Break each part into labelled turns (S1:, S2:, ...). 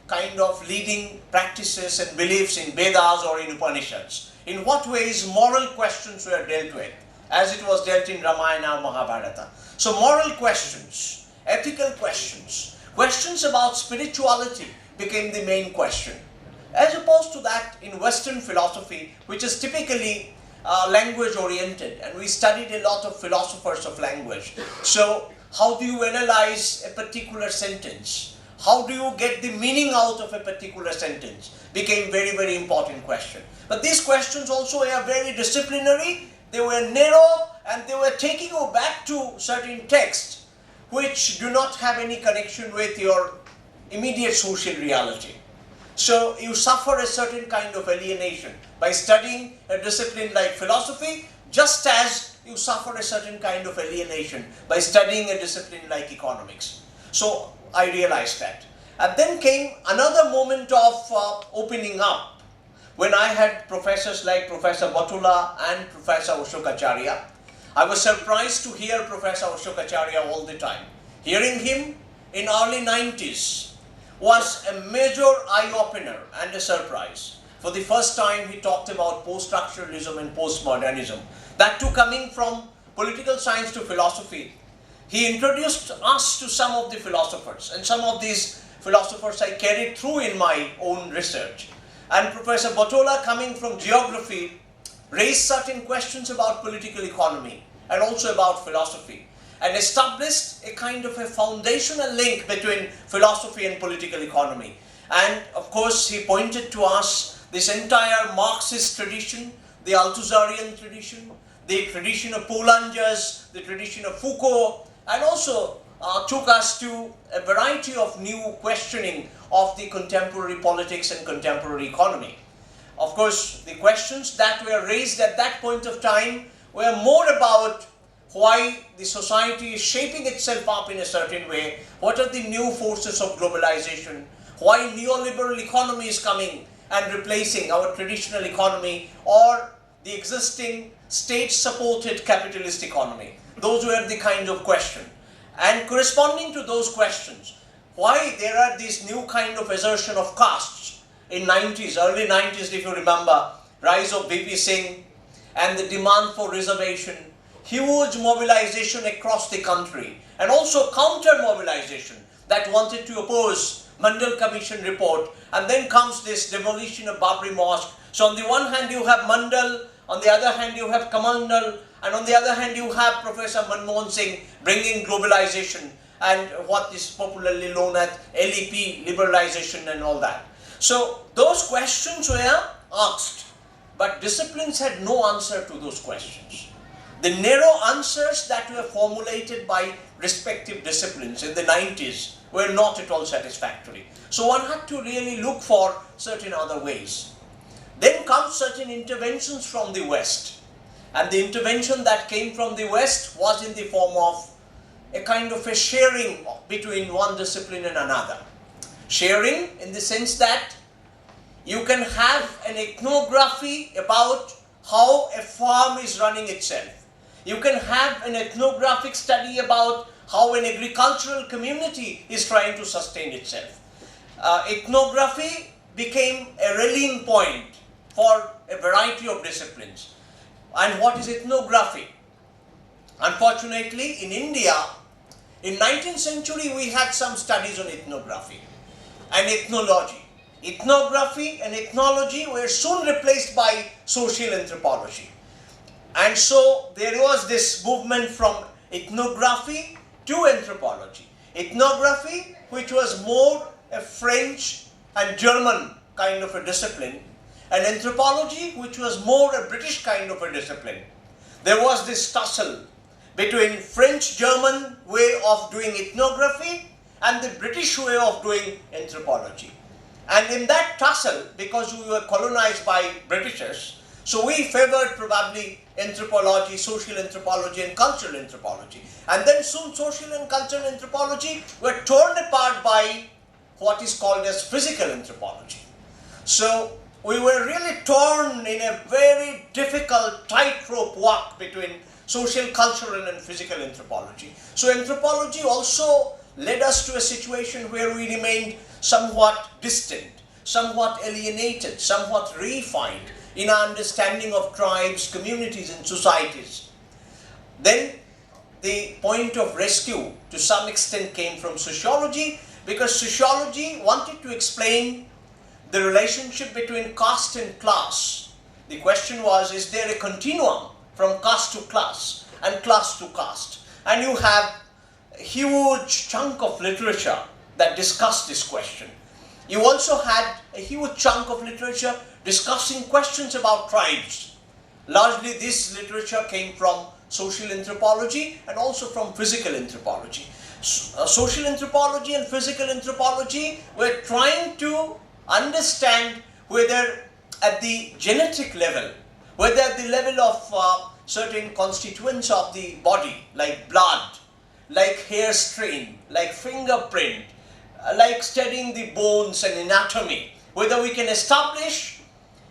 S1: kind of leading practices and beliefs in Vedas or in Upanishads? In what ways moral questions were dealt with, as it was dealt in Ramayana or Mahabharata? So moral questions, ethical questions, questions about spirituality became the main question. As opposed to that, in Western philosophy, which is typically language oriented, and we studied a lot of philosophers of language. So how do you analyze a particular sentence? How do you get the meaning out of a particular sentence? Became very, very important question. But these questions also were very disciplinary, they were narrow, and they were taking you back to certain texts which do not have any connection with your immediate social reality. So you suffer a certain kind of alienation by studying a discipline like philosophy, just as you suffer a certain kind of alienation by studying a discipline like economics. So I realized that. And then came another moment of opening up when I had professors like Professor Batula and Professor Ashokacharya. I was surprised to hear Professor Ashokacharya all the time. Hearing him in early 90s was a major eye-opener and a surprise. For the first time, he talked about post-structuralism and postmodernism. That too coming from political science to philosophy. He introduced us to some of the philosophers, and some of these philosophers I carried through in my own research. And Professor Batola, coming from geography, raised certain questions about political economy and also about philosophy, and established a kind of a foundational link between philosophy and political economy. And of course, he pointed to us this entire Marxist tradition, the Althusserian tradition, the tradition of Poulanjas, the tradition of Foucault, and also took us to a variety of new questioning of the contemporary politics and contemporary economy. Of course, the questions that were raised at that point of time were more about why the society is shaping itself up in a certain way, what are the new forces of globalization, why neoliberal economy is coming and replacing our traditional economy or the existing state-supported capitalist economy. Those were the kind of question. And corresponding to those questions, why there are these new kind of assertion of castes in 90s, early 90s if you remember, rise of VP Singh and the demand for reservation, huge mobilization across the country, and also counter-mobilization that wanted to oppose Mandal Commission report, and then comes this demolition of Babri Mosque. So on the one hand you have Mandal, on the other hand you have Kamandal, and on the other hand you have Professor Manmohan Singh bringing globalization and what is popularly known as LEP, liberalization and all that. So those questions were asked, but disciplines had no answer to those questions. The narrow answers that were formulated by respective disciplines in the 90s were not at all satisfactory. So one had to really look for certain other ways. Then comes certain interventions from the West. And the intervention that came from the West was in the form of a kind of a sharing between one discipline and another. Sharing in the sense that you can have an ethnography about how a farm is running itself. You can have an ethnographic study about how an agricultural community is trying to sustain itself. Ethnography became a rallying point for a variety of disciplines. And what is ethnography? Unfortunately, in India, in 19th century, we had some studies on ethnography and ethnology. Ethnography and ethnology were soon replaced by social anthropology. And so there was this movement from ethnography to anthropology. Ethnography, which was more a French and German kind of a discipline, and anthropology, which was more a British kind of a discipline. There was this tussle between French-German way of doing ethnography and the British way of doing anthropology. And in that tussle, because we were colonized by Britishers, so we favored probably anthropology, social anthropology and cultural anthropology. And then soon social and cultural anthropology were torn apart by what is called as physical anthropology. So we were really torn in a very difficult tightrope walk between social, cultural and physical anthropology. So anthropology also led us to a situation where we remained somewhat distant, somewhat alienated, somewhat refined in our understanding of tribes, communities and societies. Then the point of rescue to some extent came from sociology, because sociology wanted to explain the relationship between caste and class. The question was, is there a continuum from caste to class and class to caste? And you have a huge chunk of literature that discussed this question. You also had a huge chunk of literature discussing questions about tribes. Largely this literature came from social anthropology and also from physical anthropology. Social anthropology and physical anthropology were trying to understand whether at the genetic level, whether at the level of certain constituents of the body, like blood, like hair strain, like fingerprint, like studying the bones and anatomy, whether we can establish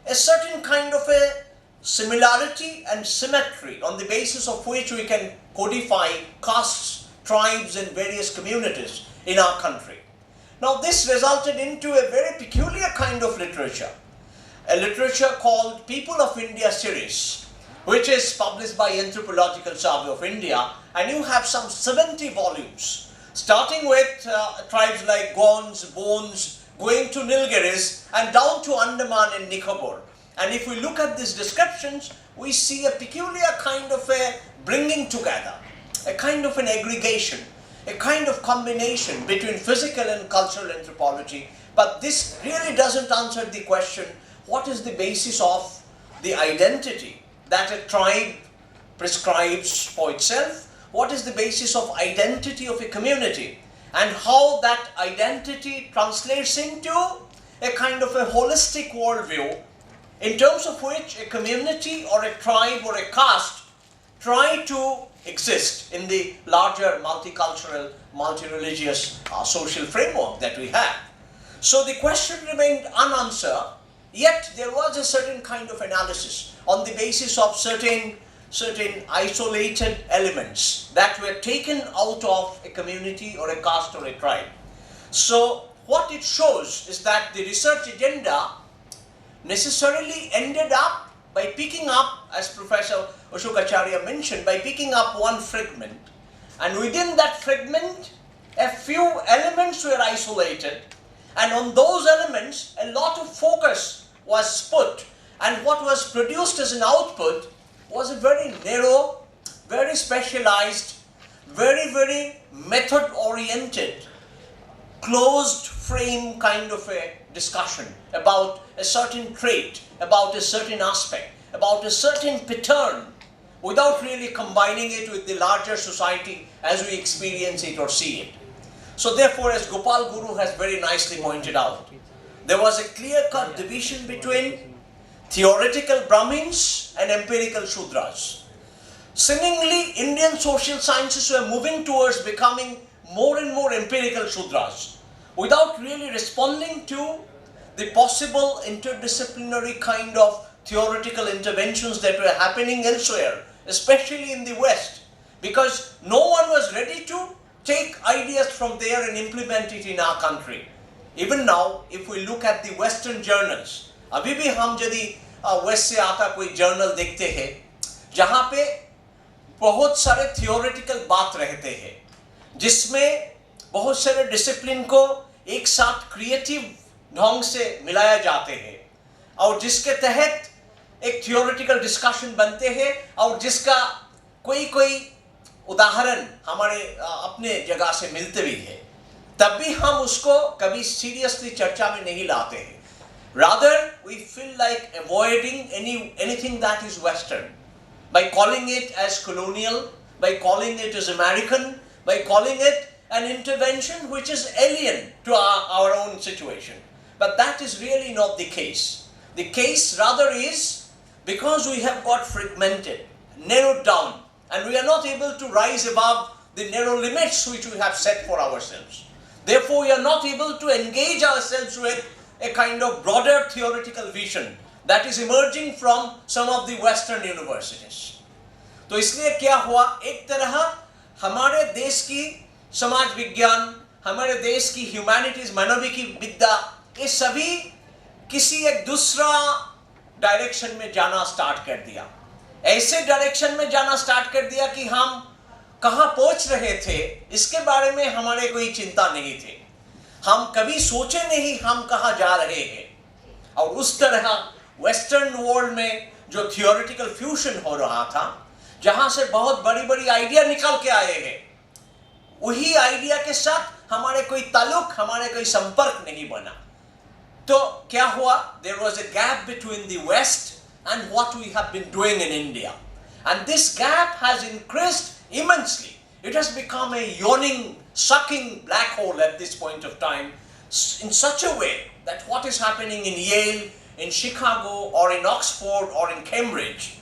S1: a certain kind of a similarity and symmetry on the basis of which we can codify castes, tribes and various communities in our country. Now this resulted into a very peculiar kind of literature, a literature called People of India series, which is published by Anthropological Survey of India, and you have some 70 volumes, starting with tribes like Gonds, Bones, going to Nilgiris and down to Andaman and Nicobar. And if we look at these descriptions, we see a peculiar kind of a bringing together, a kind of an aggregation, a kind of combination between physical and cultural anthropology. But this really doesn't answer the question, what is the basis of the identity that a tribe prescribes for itself? What is the basis of identity of a community? And how that identity translates into a kind of a holistic worldview, in terms of which a community or a tribe or a caste try to exist in the larger multicultural, multi-religious social framework that we have. So the question remained unanswered, yet there was a certain kind of analysis on the basis of certain isolated elements that were taken out of a community or a caste or a tribe. So what it shows is that the research agenda necessarily ended up by picking up, as Professor Ashokacharya mentioned, by picking up one fragment, and within that fragment a few elements were isolated, and on those elements a lot of focus was put, and what was produced as an output was a very narrow, very specialized, very method oriented, closed frame kind of a discussion about a certain trait, about a certain aspect, about a certain pattern, without really combining it with the larger society as we experience it or see it. So therefore, as Gopal Guru has very nicely pointed out, there was a clear-cut division between theoretical Brahmins and empirical Shudras. Seemingly, Indian social sciences were moving towards becoming more and more empirical Shudras, without really responding to the possible interdisciplinary kind of theoretical interventions that were happening elsewhere, especially in the West, because no one was ready to take ideas from there and implement it in our country. Even now, if we look at the Western journals, अभी भी हम यदि waste से आता कोई journal देखते हैं जहाँ पे बहुत सारे थियोरेटिकल बात रहते हैं, जिसमें बहुत सारे डिसिप्लिन को एक साथ क्रिएटिव ढंग से मिलाया जाते हैं, और जिसके तहत एक थियोरेटिकल डिस्कशन बनते हैं, और जिसका कोई उदाहरण हमारे अपने जगह से मिलते भी है, तब भी हम उसको कभी सीरियसली चर्चा में नहीं लाते हैं. Rather, we feel like avoiding anything that is Western, by calling it as colonial, by calling it as American, by calling it an intervention which is alien to our own situation. But that is really not the case. The case rather is, because we have got fragmented, narrowed down, and we are not able to rise above the narrow limits which we have set for ourselves. Therefore, we are not able to engage ourselves with a kind of broader theoretical vision that is emerging from some of the Western universities. तो इसलिए क्या हुआ, एक तरह हमारे देश की समाज विज्ञान, हमारे देश की ह्यूमैनिटीज, मानविकी विद्या, ये सभी किसी एक दूसरा डायरेक्शन में जाना स्टार्ट कर दिया। ऐसे डायरेक्शन में जाना स्टार्ट कर दिया कि हम कहां पहुंच रहे थे इसके बारे में हमारे कोई चिंता नहीं थे। हम कभी सोचे नहीं हम कहां जा रहे हैं। और उस तरह वेस्टर्न वर्ल्ड में जो थियोरेटिकल फ्यूजन हो रहा था, जहां से बहुत बड़ी बड़ी आइडिया निकल के आए हैं, वही आइडिया के साथ हमारे कोई ताल्लुक, हमारे कोई संपर्क नहीं बना। तो क्या हुआ? There was a gap between the West and what we have been doing in India, and this gap has increased immensely. It has become a yawning, sucking black hole at this point of time, in such a way that what is happening in Yale, in Chicago, or in Oxford, or in Cambridge,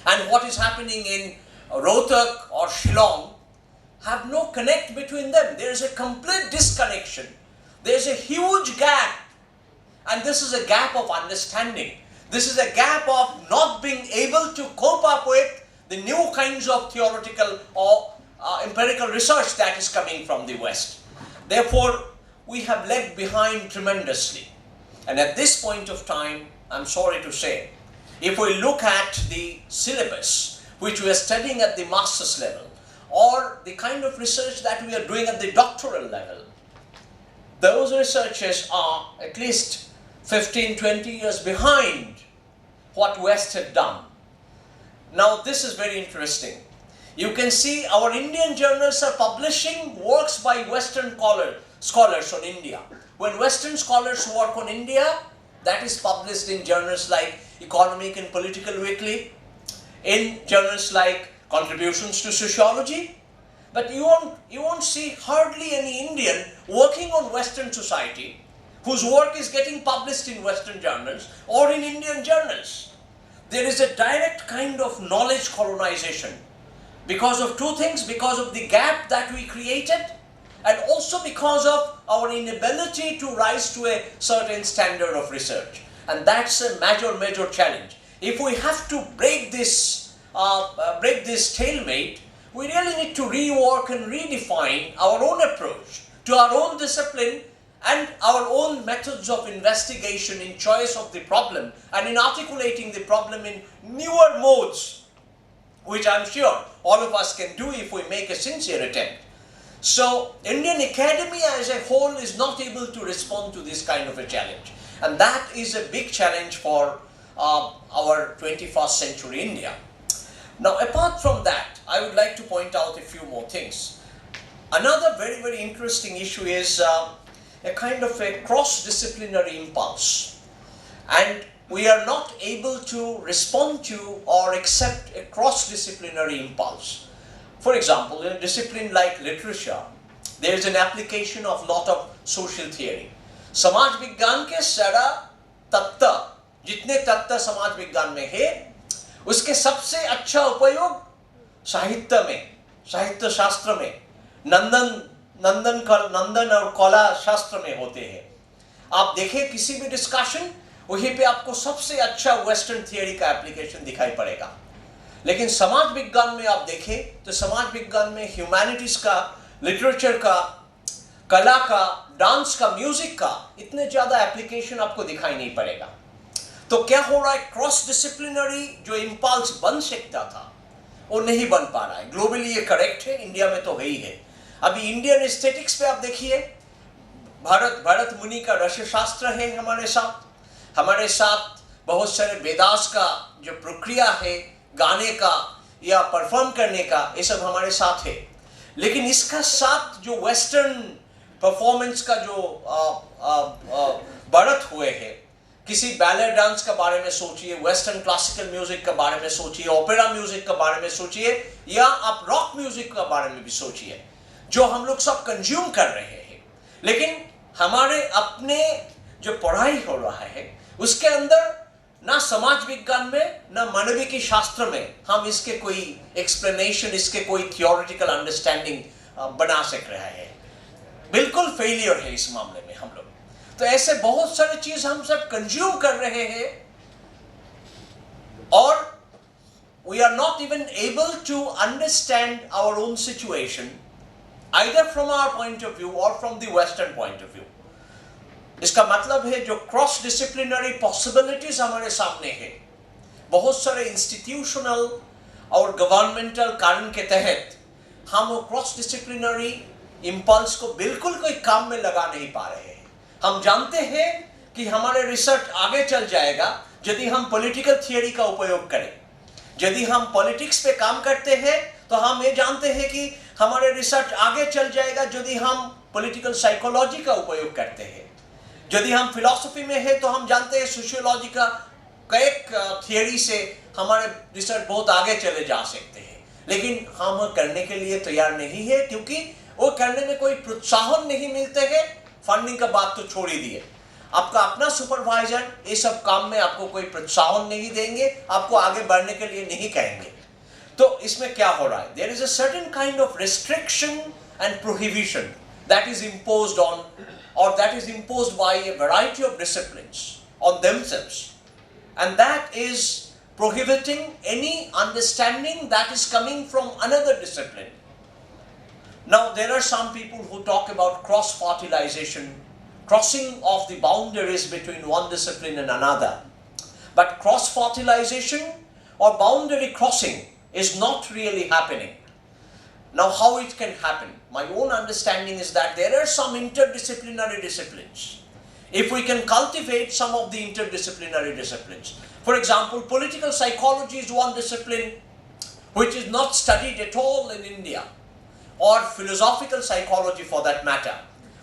S1: and what is happening in Rohtak or Shillong have no connect between them. There is a complete disconnection. There is a huge gap, and this is a gap of understanding. This is a gap of not being able to cope up with the new kinds of theoretical or empirical research that is coming from the West. Therefore, we have lagged behind tremendously. And at this point of time, I'm sorry to say, if we look at the syllabus which we are studying at the master's level, or the kind of research that we are doing at the doctoral level, those researchers are at least 15-20 years behind what West had done. Now this is very interesting. You can see our Indian journals are publishing works by Western scholars on India. When Western scholars work on India, that is published in journals like Economic and Political Weekly, in journals like Contributions to Sociology. But you won't see hardly any Indian working on Western society whose work is getting published in Western journals or in Indian journals. There is a direct kind of knowledge colonization because of two things: because of the gap that we created, and also because of our inability to rise to a certain standard of research. And that's a major challenge. If we have to break this stalemate, we really need to rework and redefine our own approach to our own discipline and our own methods of investigation in choice of the problem and in articulating the problem in newer modes, which I'm sure all of us can do if we make a sincere attempt. So, Indian academy as a whole is not able to respond to this kind of a challenge. And that is a big challenge for our 21st century India. Now, apart from that, I would like to point out a few more things. Another very interesting issue is a kind of a cross-disciplinary impulse. And we are not able to respond to or accept a cross-disciplinary impulse. For example, in a discipline like literature, there is an application of lot of social theory. समाज विज्ञान के सारा तत्व, जितने तत्व समाज विज्ञान में है, उसके सबसे अच्छा उपयोग साहित्य में, साहित्य शास्त्र में, नंदन और कला शास्त्र में होते हैं। आप देखें किसी भी डिस्कशन, वहीं पे आपको सबसे अच्छा वेस्टर्न थियरी का एप्लीकेशन दिखाई पड़ेगा। लेकिन समाज विज्ञान में आप देखें तो समाज विज्ञान में ह्यूमैनिटीज का, लिटरेचर का, कला का, डांस का, म्यूजिक का इतने ज्यादा एप्लीकेशन आपको दिखाई नहीं पड़ेगा। तो क्या हो रहा है? क्रॉस डिसिप्लिनरी जो इम्पल्स बन सकता था वो नहीं बन पा रहा है। ग्लोबली ये करेक्ट है, इंडिया में तो है ही है। अभी इंडियन एस्थेटिक्स पे आप देखिए, भरत मुनि का रस शास्त्र है हमारे साथ बहुत सारे वेदास का जो प्रक्रिया है गाने का या परफॉर्म करने का, ये सब हमारे साथ है। लेकिन इसका साथ जो वेस्टर्न परफॉर्मेंस का जो बढ़त हुए है, किसी बैले डांस के बारे में सोचिए, वेस्टर्न क्लासिकल म्यूजिक के बारे में सोचिए, ओपेरा म्यूजिक के बारे में सोचिए, या आप रॉक म्यूजिक के बारे में भी सोचिए, जो हम लोग सब कंज्यूम कर रहे हैं। लेकिन हमारे अपने जो पढ़ाई हो रहा है उसके अंदर ना समाज विज्ञान में ना मानविकी शास्त्र में हम इसके कोई एक्सप्लेनेशन, इसके कोई थियोरेटिकल अंडरस्टैंडिंग बना सक रहे हैं। बिल्कुल फेलियर है इस मामले में हम लोग। तो ऐसे बहुत सारी चीज हम सब कंज्यूम कर रहे हैं और we are not even able to understand our own situation either from our point of view or from the Western point of view. इसका मतलब है जो क्रॉस डिसिप्लिनरी पॉसिबिलिटीज हमारे सामने है, बहुत सारे इंस्टीट्यूशनल और गवर्नमेंटल कारण के तहत हम क्रॉस डिसिप्लिनरी इम्पल्स को बिल्कुल कोई काम में लगा नहीं पा रहे हैं। हम जानते हैं कि हमारे रिसर्च आगे चल जाएगा यदि हम पॉलिटिकल थियरी का उपयोग करें। यदि हम पॉलिटिक्स पे काम करते हैं तो हम ये जानते हैं कि हमारे रिसर्च आगे चल जाएगा यदि हम पॉलिटिकल साइकोलॉजी का उपयोग करते हैं। यदि हम फिलॉसफी में है तो हम जानते हैं सोशियोलॉजी का एक थियरी से हमारे रिसर्च बहुत आगे चले जा सकते हैं, लेकिन हम करने के लिए तैयार नहीं है क्योंकि वो करने में कोई प्रोत्साहन नहीं मिलते हैं। फंडिंग का बात तो छोड़ ही दिए, आपका अपना सुपरवाइजर ये सब काम में आपको कोई प्रोत्साहन नहीं देंगे, आपको आगे बढ़ने के लिए नहीं कहेंगे। तो इसमें क्या हो रहा है? There is a certain kind of restriction and prohibition that is imposed on, or that is imposed by a variety of disciplines on themselves, and that is prohibiting any understanding that is coming from another discipline. Now there are some people who talk about cross fertilization, crossing of the boundaries between one discipline and another, but cross fertilization or boundary crossing is not really happening. Now how it can happen? My own understanding is that there are some interdisciplinary disciplines. If we can cultivate some of the interdisciplinary disciplines. For example, political psychology is one discipline which is not studied at all in India, or philosophical psychology for that matter,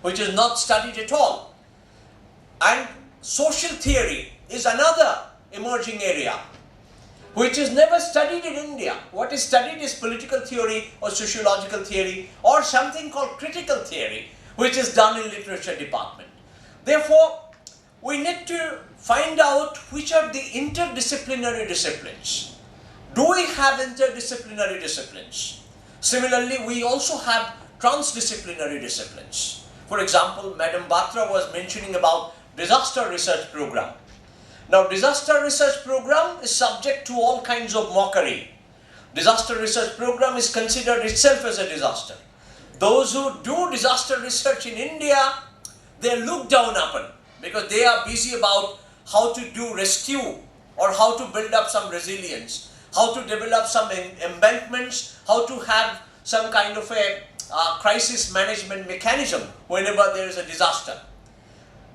S1: which is not studied at all. And social theory is another emerging area which is never studied in India. What is studied is political theory or sociological theory or something called critical theory, which is done in literature department. Therefore, we need to find out which are the interdisciplinary disciplines. Do we have interdisciplinary disciplines? Similarly, we also have transdisciplinary disciplines. For example, Madam Batra was mentioning about disaster research program. Now, disaster research program is subject to all kinds of mockery. Disaster research program is considered itself as a disaster. Those who do disaster research in India, they are looked down upon because they are busy about how to do rescue or how to build up some resilience, how to develop some embankments, how to have some kind of a crisis management mechanism whenever there is a disaster.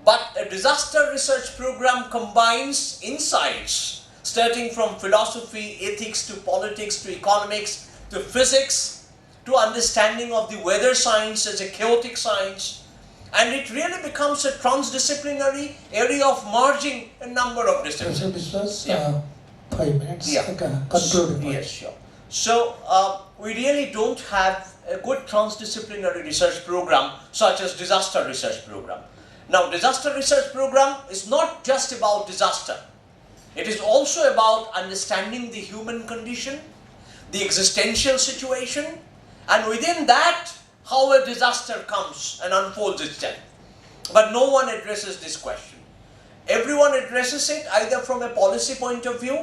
S1: But a disaster research program combines insights starting from philosophy, ethics to politics to economics to physics to understanding of the weather science as a chaotic science, and it really becomes a transdisciplinary area of merging a number of disciplines.
S2: Professor Biswas,
S1: Yeah.
S2: 5 minutes.
S1: Yeah.
S2: Conclude.
S1: Yes, sure. So we really don't have a good transdisciplinary research program such as disaster research program. Now, disaster research program is not just about disaster. It is also about understanding the human condition, the existential situation, and within that, how a disaster comes and unfolds itself. But no one addresses this question. Everyone addresses it either from a policy point of view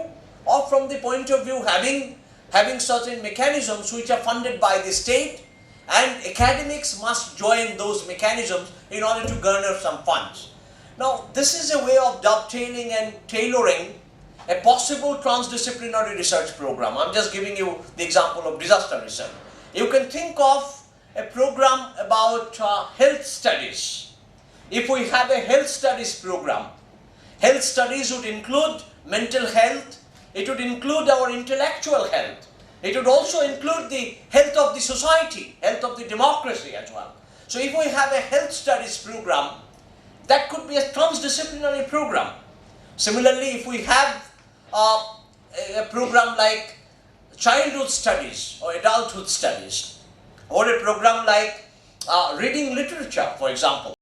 S1: or from the point of view having certain mechanisms which are funded by the state, and academics must join those mechanisms in order to garner some funds. Now, this is a way of dovetailing and tailoring a possible transdisciplinary research program. I'm just giving you the example of disaster research. You can think of a program about health studies. If we have a health studies program, health studies would include mental health, it would include our intellectual health, it would also include the health of the society, health of the democracy as well. So if we have a health studies program, that could be a transdisciplinary program. Similarly, if we have a program like childhood studies or adulthood studies, or a program like reading literature, for example,